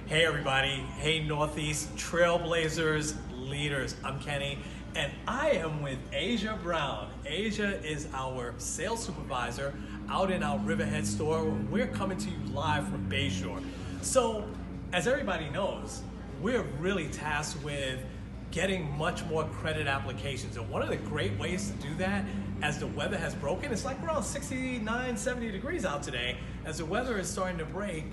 Hey everybody, hey Northeast Trailblazers leaders, I'm Kenny and I am with Asia Brown. Asia is our sales supervisor out in our Riverhead store. We're coming to you live from Bayshore. So as everybody knows, we're really tasked with getting much more credit applications. And one of the great ways to do that, as the weather has broken, it's like around 69, 70 degrees out today. As the weather is starting to break,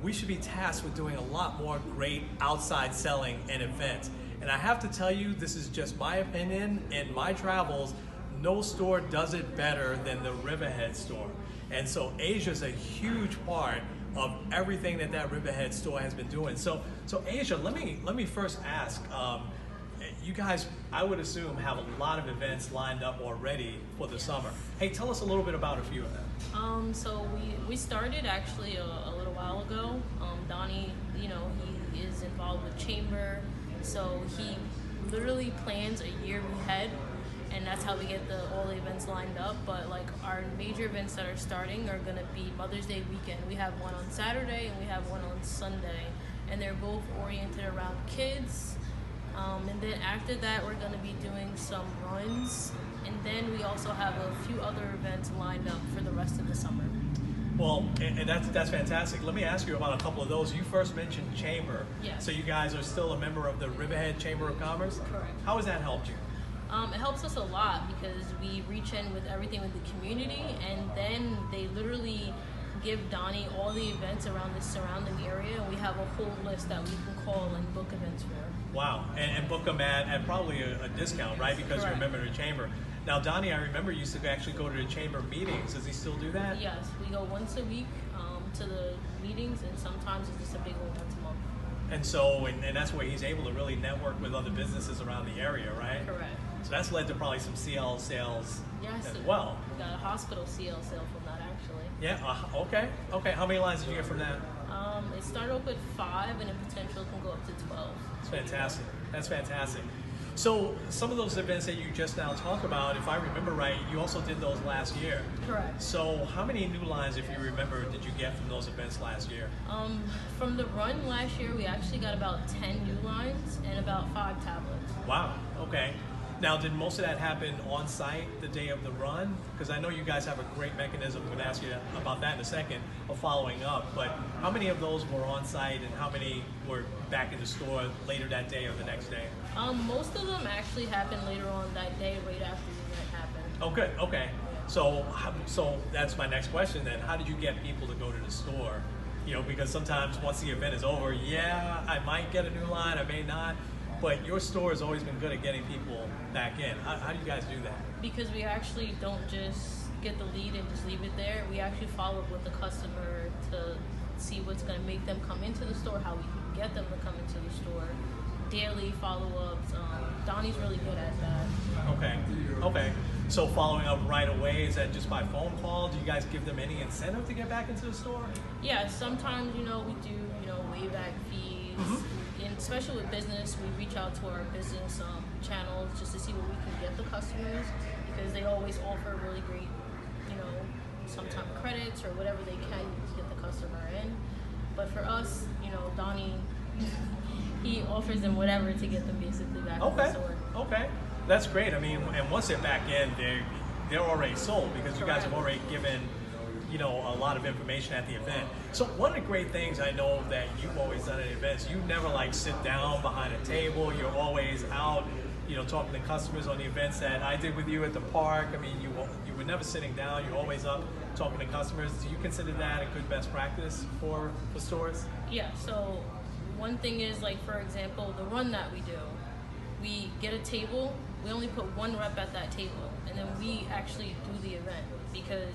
we should be tasked with doing a lot more great outside selling and events. And I have to tell you, this is just my opinion. In my travels, no store does it better than the Riverhead store. And so Asia's a huge part of everything that Riverhead store has been doing. So Asia, let me first ask, you guys, I would assume, have a lot of events lined up already for the summer. Hey, tell us a little bit about a few of them. So we started actually a little while ago. Donnie, he is involved with Chamber, so he literally plans a year ahead, and that's how we get all the events lined up. But like our major events that are starting are gonna be Mother's Day weekend. We have one on Saturday and we have one on Sunday, and they're both oriented around kids. And then after that, we're going to be doing some runs. And then we also have a few other events lined up for the rest of the summer. Well, and that's fantastic. Let me ask you about a couple of those. You first mentioned Chamber. Yes. So you guys are still a member of the Riverhead Chamber of Commerce? Correct. How has that helped you? It helps us a lot because we reach in with everything with the community, and then they literally give Donnie all the events around the surrounding area, and we have a whole list that we can call and book events for. Wow, and book them at probably a discount, right? Because Correct. you're a member of the Chamber. Now, Donnie, I remember used to actually go to the Chamber meetings. Does he still do that? Yes, we go once a week to the meetings, and sometimes it's just a big one once a month. And so, and that's where he's able to really network with other businesses around the area, right? Correct. So that's led to probably some CL sales as well. We got a hospital CL sale from that, actually. Yeah, okay. How many lines did you get from that? It started off with 5, and the potential can go up to 12. That's fantastic. So some of those events that you just now talked about, if I remember right, you also did those last year. Correct. So how many new lines, if you remember, did you get from those events last year? From the run last year, we actually got about 10 new lines and about 5 tablets. Wow, okay. Now, did most of that happen on site the day of the run? Because I know you guys have a great mechanism, I'm going to ask you about that in a second, of following up, but how many of those were on site and how many were back in the store later that day or the next day? Most of them actually happened later on that day, right after the event happened. Oh, good, okay. So that's my next question then. How did you get people to go to the store? Because sometimes once the event is over, yeah, I might get a new line, I may not. But your store has always been good at getting people back in. How do you guys do that? Because we actually don't just get the lead and just leave it there. We actually follow up with the customer to see what's going to make them come into the store, how we can get them to come into the store. Daily follow-ups. Donnie's really good at that. Okay. So following up right away, is that just by phone call? Do you guys give them any incentive to get back into the store? Yeah, sometimes, we do, waive back fees. Mm-hmm. And especially with business, we reach out to our business channels just to see what we can get the customers, because they always offer really great, sometimes credits or whatever they can to get the customer in. But for us, Donnie, he offers them whatever to get them basically back in the store. Okay, that's great. I mean, and once they're back in, they're already sold because you guys have already given a lot of information at the event. So one of the great things I know that you've always done at events, you never sit down behind a table. You're always out, talking to customers on the events that I did with you at the park. I mean, you were never sitting down. You're always up talking to customers. Do you consider that a good best practice for stores? Yeah, so one thing is, for example, the run that we do, we get a table, we only put one rep at that table, and then we actually do the event, because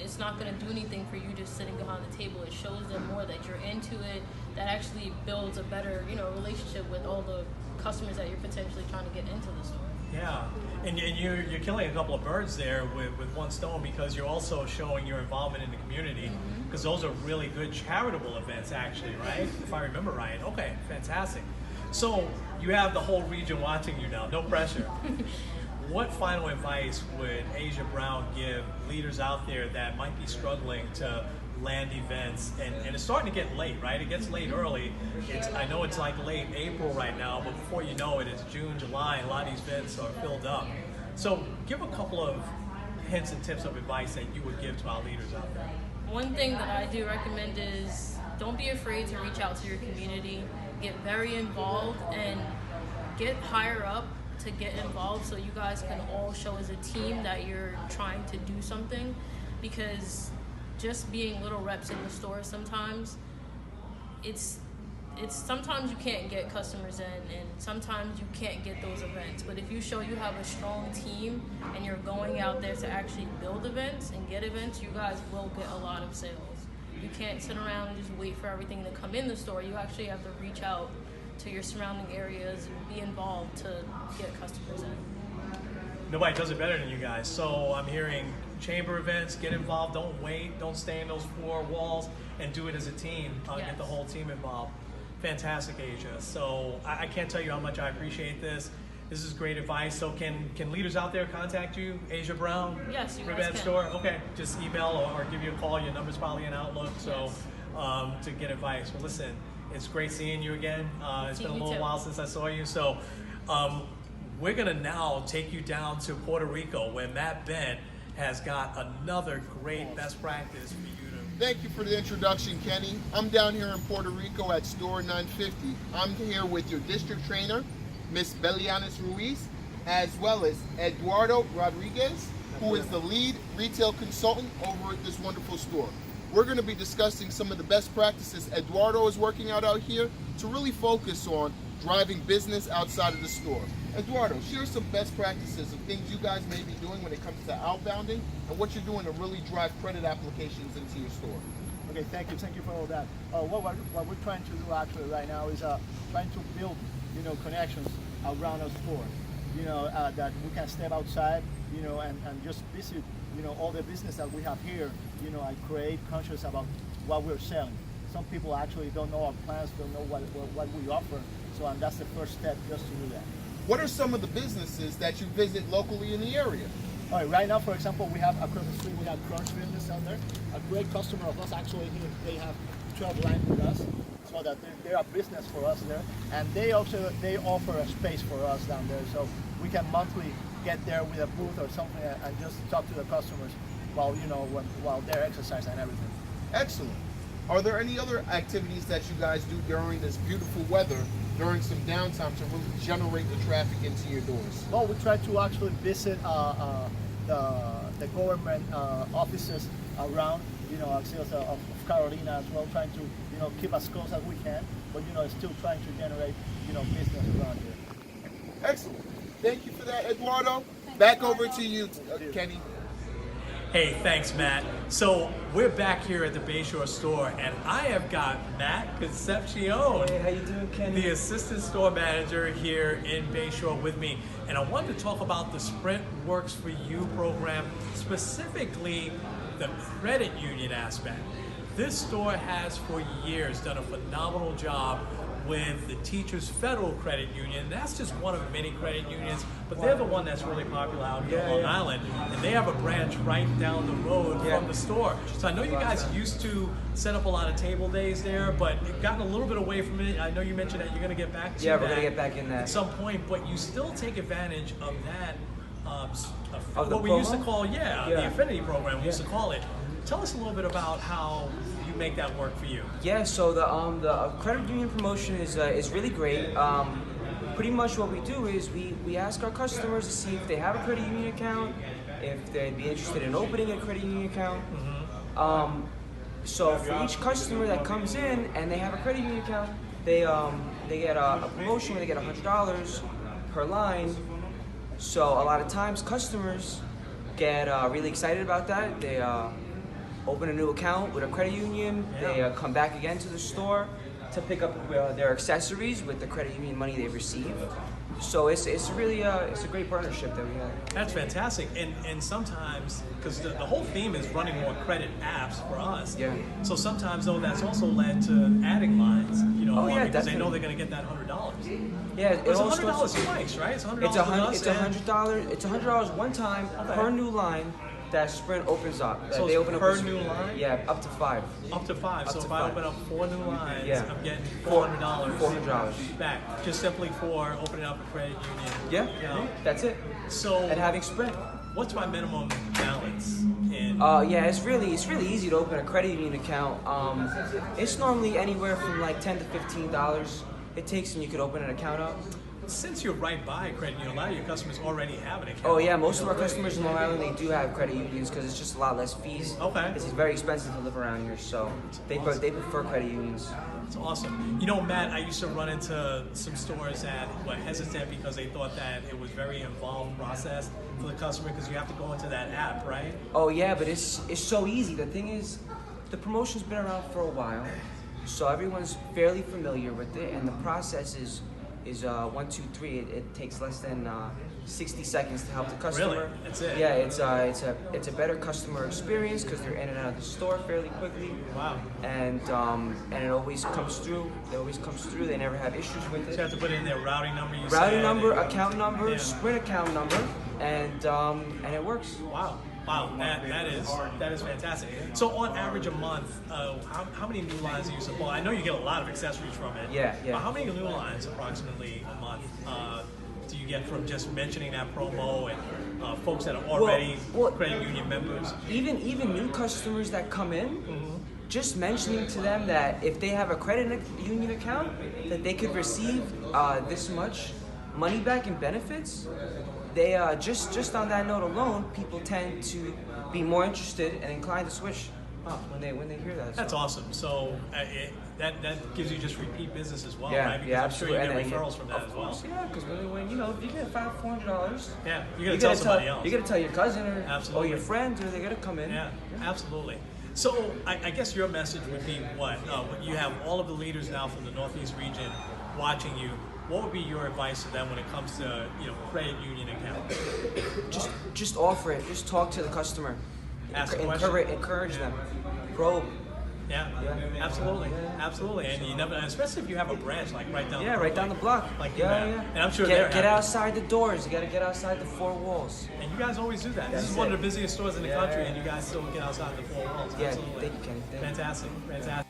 it's not going to do anything for you just sitting behind the table. It shows them more that you're into it. That actually builds a better, relationship with all the customers that you're potentially trying to get into the store. Yeah, and you're killing a couple of birds there with one stone, because you're also showing your involvement in the community, because those are really good charitable events actually, right? If I remember right. Okay, fantastic. So you have the whole region watching you now, no pressure. What final advice would Asia Brown give leaders out there that might be struggling to land events, and it's starting to get late, right? It gets late early. I know it's like late April right now, but before you know it, it's June, July, and a lot of these events are filled up. So give a couple of hints and tips of advice that you would give to our leaders out there. One thing that I do recommend is don't be afraid to reach out to your community, get very involved, and get higher up to get involved so you guys can all show as a team that you're trying to do something, because just being little reps in the store sometimes it's sometimes you can't get customers in, and sometimes you can't get those events. But if you show you have a strong team and you're going out there to actually build events and get events, you guys will get a lot of sales. You can't sit around and just wait for everything to come in the store. You actually have to reach out to your surrounding areas and be involved to get customers in. Nobody does it better than you guys. So I'm hearing chamber events, get involved, don't wait, don't stay in those four walls, and do it as a team. Yes. Get the whole team involved. Fantastic, Asia. So I can't tell you how much I appreciate this. This is great advice. So can leaders out there contact you, Asia Brown? Yes, you guys Riverhead can. Store? Okay, just email or give you a call. Your number's probably in Outlook. So Yes. to get advice. Well, listen, it's great seeing you again. It's been a You little too. while since I saw you. So we're gonna now take you down to Puerto Rico, where Matt Bent has got another great best practice for you to. Thank you for the introduction, Kenny. I'm down here in Puerto Rico at store 950. I'm here with your district trainer, Miss Belianis Ruiz, as well as Eduardo Rodriguez, who is the lead retail consultant over at this wonderful store. We're going to be discussing some of the best practices Eduardo is working out here to really focus on driving business outside of the store. Eduardo, share some best practices of things you guys may be doing when it comes to outbounding and what you're doing to really drive credit applications into your store. Okay, thank you for all that. What we're trying to do actually right now is trying to build, connections around our store. That we can step outside, and just visit, all the business that we have here, and create conscious about what we're selling. Some people actually don't know our plans, don't know what we offer. So, and that's the first step, just to do that. What are some of the businesses that you visit locally in the area? All right, right now, for example, we have across the street, we have Crunch Fitness out there. A great customer of us, actually, they have 12 lines with us, so that they're a business for us there. And they offer a space for us down there, so we can monthly get there with a booth or something and just talk to the customers while they're exercising and everything. Excellent. Are there any other activities that you guys do during this beautiful weather, during some downtime, to really generate the traffic into your doors? Well, we try to actually visit the government offices around, Axis of Carolina as well, trying to, keep as close as we can, but, still trying to generate, business around here. Excellent. Thank you for that, Eduardo. Back over to you, Kenny. Hey, thanks, Matt. So we're back here at the Bayshore store, and I have got Matt Concepcion, Hey, how you doing, Kenny? the assistant store manager here in Bayshore, with me. And I wanted to talk about the Sprint Works for You program, specifically the credit union aspect. This store has for years done a phenomenal job with the Teachers Federal Credit Union. That's just one of many credit unions, but they're the one that's really popular out here on Long Island, and they have a branch right down the road from the store. So I know you guys used to set up a lot of table days there, but you've gotten a little bit away from it. I know you mentioned that you're going to get back to Yeah, that we're gonna get back in that. at some point, but you still take advantage of that, Of the what we used to promo? call, the Yeah. Affinity program, we used to call it. Tell us a little bit about how you make that work for you. Yeah, so the credit union promotion is really great. Pretty much what we do is we ask our customers to see if they have a credit union account, if they'd be interested in opening a credit union account. So for each customer that comes in and they have a credit union account, they get a promotion where they get $100 per line. So a lot of times customers get really excited about that. They open a new account with a credit union. They come back again to the store to pick up their accessories with the credit union money they receive. So it's really it's a great partnership that we have. That's fantastic, and sometimes, because the whole theme is running more credit apps for us. Yeah. So sometimes though, that's also led to adding lines. Oh, yeah, because they know definitely. they're going to get that $100. Yeah, It's $100 twice, right? It's $100 It's with us. $100. It's $100 one time per new line, that Sprint opens up. So They it's open up per a- new line? Yeah, up to 5. Up to 5. Up So to if I 5. open up 4 new lines, Yeah. I'm getting $400. $400. back, just simply for opening up a credit union. Yeah, You know? that's it. So And having Sprint. what's my minimum balance in? Yeah, it's really easy to open a credit union account. It's normally anywhere from like $10 to $15 it takes, and you could open an account up. Since you're right by a credit union, a lot of your customers already have an account. Oh yeah, most of our customers in Long Island, they do have credit unions because it's just a lot less fees. Okay. It's very expensive to live around here, so they prefer credit unions. It's awesome. You know, Matt, I used to run into some stores that were hesitant because they thought that it was very involved process for the customer because you have to go into that app, right? Oh yeah, but it's so easy. The thing is, the promotion's been around for a while, so everyone's fairly familiar with it, and the process is 1, 2, 3. It takes less than 60 seconds to help the customer. Really? That's it? Yeah, it's a better customer experience because they're in and out of the store fairly quickly. Wow. And it always comes through. It always comes through. They never have issues with So you it. have to put in their routing number. You Routing said, number, and- account number, Yeah. Sprint account number, and it works. Wow, that is fantastic. So on average a month, how many new lines do you supply? I know you get a lot of accessories from it. Yeah. But how many new lines approximately a month do you get from just mentioning that promo and folks that are already well, credit union members? Even new customers that come in, just mentioning to them that if they have a credit union account, that they could receive this much money back in benefits. They just on that note alone, people tend to be more interested and inclined to switch when they hear that. That's awesome. So that gives you just repeat business as well, Yeah, right? Because yeah, I'm sure you absolutely. get referrals from that as well. Of course, yeah, because when you get $400, Yeah, you're gonna tell somebody else. You gotta tell your cousin or Absolutely. your friend, or they gotta come in. Yeah, absolutely. So I guess your message would be what? You have all of the leaders now from the Northeast region watching you. What would be your advice to them when it comes to credit union accounts? Just offer it. Just talk to the customer. Ask a question. Encourage them. Probe. Yeah, absolutely. And you never, especially if you have a branch like right down. Yeah, the right down the block. Like yeah. And I'm sure they're get happy. outside the doors. You gotta get outside the 4 walls. And you guys always do that. This That's is one it. of the busiest stores in the Yeah. country, and you guys still get outside the 4 walls. Yeah, Absolutely. thank you, Kenny. Thank you. Fantastic.